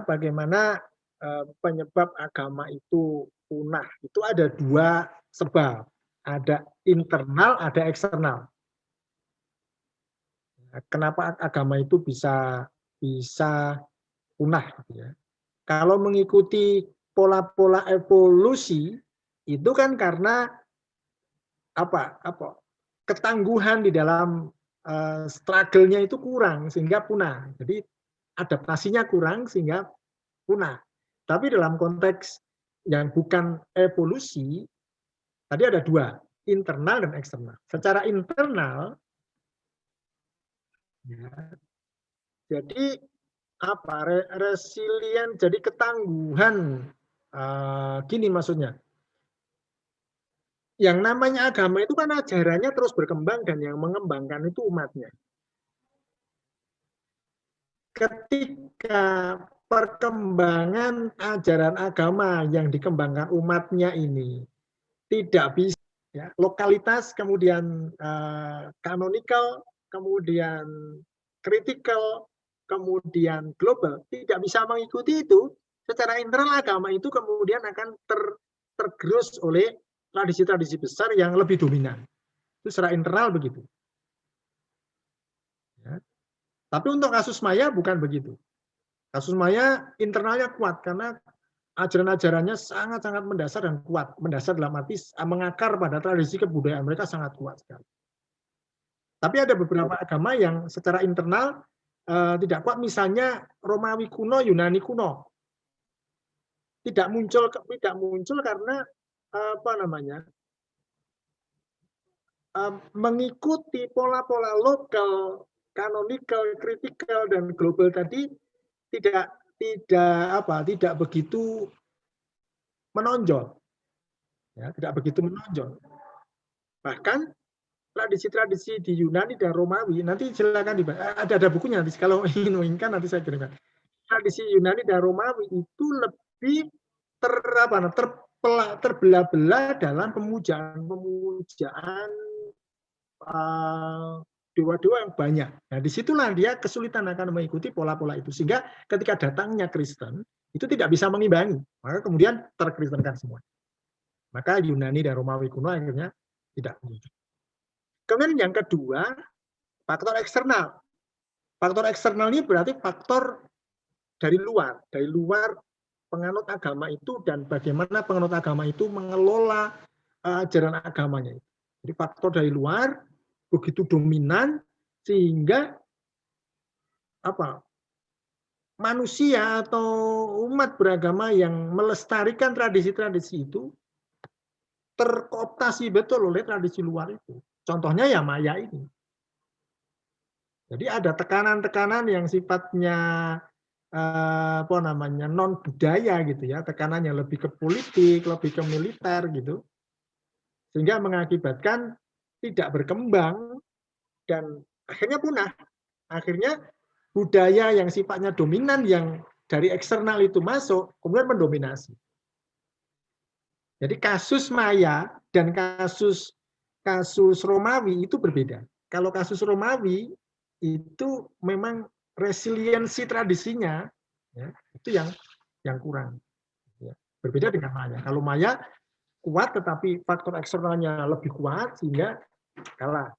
bagaimana penyebab agama itu punah. Itu ada dua sebab. Ada internal, ada eksternal. Kenapa agama itu bisa punah? Gitu ya. Kalau mengikuti pola-pola evolusi, itu kan karena apa ketangguhan di dalam struggle-nya itu kurang sehingga punah. Jadi adaptasinya kurang sehingga punah. Tapi dalam konteks yang bukan evolusi, tadi ada dua, internal dan eksternal. Secara internal, ya, jadi resilient, jadi ketangguhan. Gini maksudnya, yang namanya agama itu kan ajarannya terus berkembang dan yang mengembangkan itu umatnya. Ketika perkembangan ajaran agama yang dikembangkan umatnya ini tidak bisa, ya, lokalitas, kemudian canonical, kemudian critical, kemudian global, tidak bisa mengikuti itu, secara internal agama itu kemudian akan tergerus oleh tradisi-tradisi besar yang lebih dominan. Itu secara internal begitu. Ya. Tapi untuk kasus Maya bukan begitu. Kasus Maya internalnya kuat karena ajaran-ajarannya sangat-sangat mendasar dan kuat. Mendasar dalam arti mengakar pada tradisi kebudayaan mereka sangat kuat sekali. Tapi ada beberapa agama yang secara internal tidak kuat, misalnya Romawi kuno, Yunani kuno. Tidak muncul karena mengikuti pola-pola lokal, canonical, critical, dan global tadi tidak begitu menonjol, ya, tidak begitu menonjol. Bahkan tradisi-tradisi di Yunani dan Romawi, nanti silakan dibaca, ada bukunya, nanti kalau ingin menginginkan nanti saya kirimkan. Tradisi Yunani dan Romawi itu lebih terbelah-belah dalam pemujaan dewa-dewa yang banyak. Nah, disitulah dia kesulitan akan mengikuti pola-pola itu. Sehingga ketika datangnya Kristen, itu tidak bisa mengimbangi. Maka kemudian terkristenkan semua. Maka Yunani dan Romawi kuno akhirnya tidak muncul. Kemudian yang kedua, faktor eksternal. Faktor eksternal ini berarti faktor dari luar penganut agama itu dan bagaimana penganut agama itu mengelola ajaran agamanya. Jadi faktor dari luar begitu dominan sehingga manusia atau umat beragama yang melestarikan tradisi-tradisi itu terkooptasi betul oleh tradisi luar itu. Contohnya ya Maya ini. Jadi ada tekanan-tekanan yang sifatnya non budaya gitu ya, tekanannya lebih ke politik, lebih ke militer gitu, sehingga mengakibatkan tidak berkembang dan akhirnya punah. Akhirnya budaya yang sifatnya dominan yang dari eksternal itu masuk kemudian mendominasi. Jadi kasus Maya dan kasus Romawi itu berbeda. Kalau kasus Romawi itu memang resiliensi tradisinya, ya, itu yang kurang. Ya. Berbeda dengan Maya. Kalau Maya kuat tetapi faktor eksternalnya lebih kuat sehingga kalah,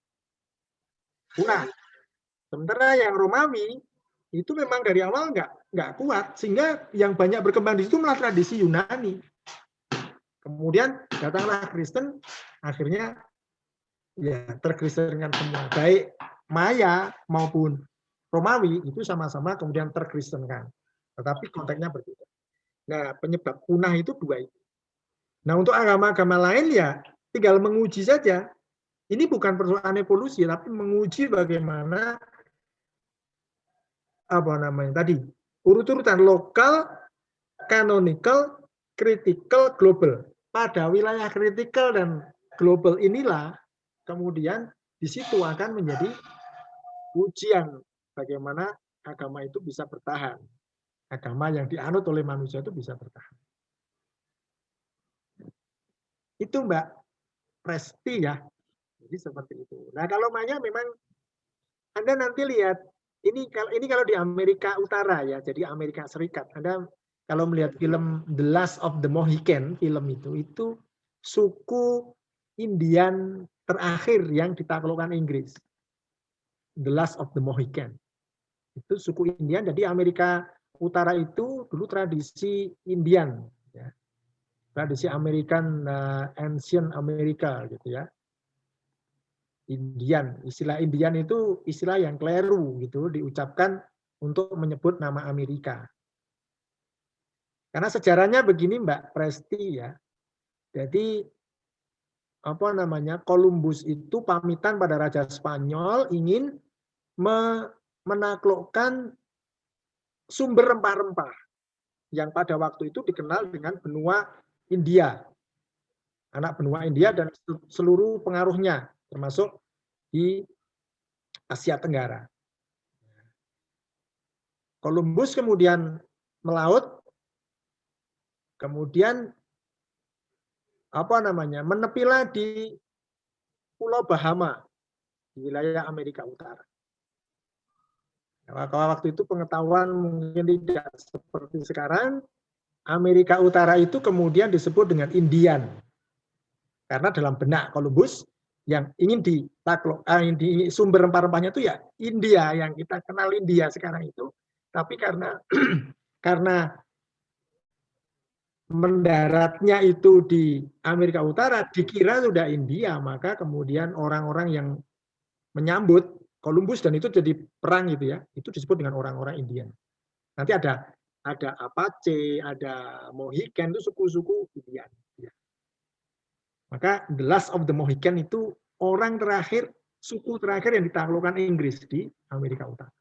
punah. Sementara yang Romawi itu memang dari awal nggak kuat sehingga yang banyak berkembang di situ malah tradisi Yunani. Kemudian datanglah Kristen, akhirnya ya terkristenkan semua, baik Maya maupun Romawi itu sama-sama kemudian terkristenkan, tetapi konteksnya berbeda. Nah, penyebab punah itu dua itu. Nah, untuk agama-agama lain ya tinggal menguji saja. Ini bukan persoalan evolusi, tapi menguji bagaimana tadi urut-urutan lokal, canonical, critical, global. Pada wilayah critical dan global inilah kemudian di situ akan menjadi ujian bagaimana agama itu bisa bertahan. Agama yang dianut oleh manusia itu bisa bertahan. Itu Mbak Presti ya. Jadi seperti itu. Nah kalau Maya memang Anda nanti lihat Ini kalau di Amerika Utara ya, jadi Amerika Serikat. Anda kalau melihat film The Last of the Mohican, film itu suku Indian terakhir yang ditaklukkan Inggris. The Last of the Mohican. Itu suku Indian, jadi Amerika Utara itu dulu tradisi Indian, ya. Tradisi American, Ancient America gitu ya. Indian, istilah Indian itu istilah yang keliru gitu diucapkan untuk menyebut nama Amerika. Karena sejarahnya begini Mbak Presti ya. Jadi apa namanya, Columbus itu pamitan pada Raja Spanyol ingin menaklukkan sumber rempah-rempah yang pada waktu itu dikenal dengan benua India. Anak benua India dan seluruh pengaruhnya termasuk di Asia Tenggara. Columbus kemudian melaut, kemudian apa namanya, menepilah di Pulau Bahama di wilayah Amerika Utara. Kalau waktu itu pengetahuan mungkin tidak seperti sekarang, Amerika Utara itu kemudian disebut dengan Indian. Karena dalam benak Columbus yang ingin ditakluk, sumber rempah-rempahnya itu ya India, yang kita kenal India sekarang itu. Tapi karena mendaratnya itu di Amerika Utara, dikira sudah India, maka kemudian orang-orang yang menyambut Columbus dan itu jadi perang gitu ya, itu disebut dengan orang-orang Indian. Nanti ada Apache, ada Mohican, itu suku-suku Indian. Maka The Last of the Mohican itu orang terakhir, suku terakhir yang ditaklukkan Inggris di Amerika Utara.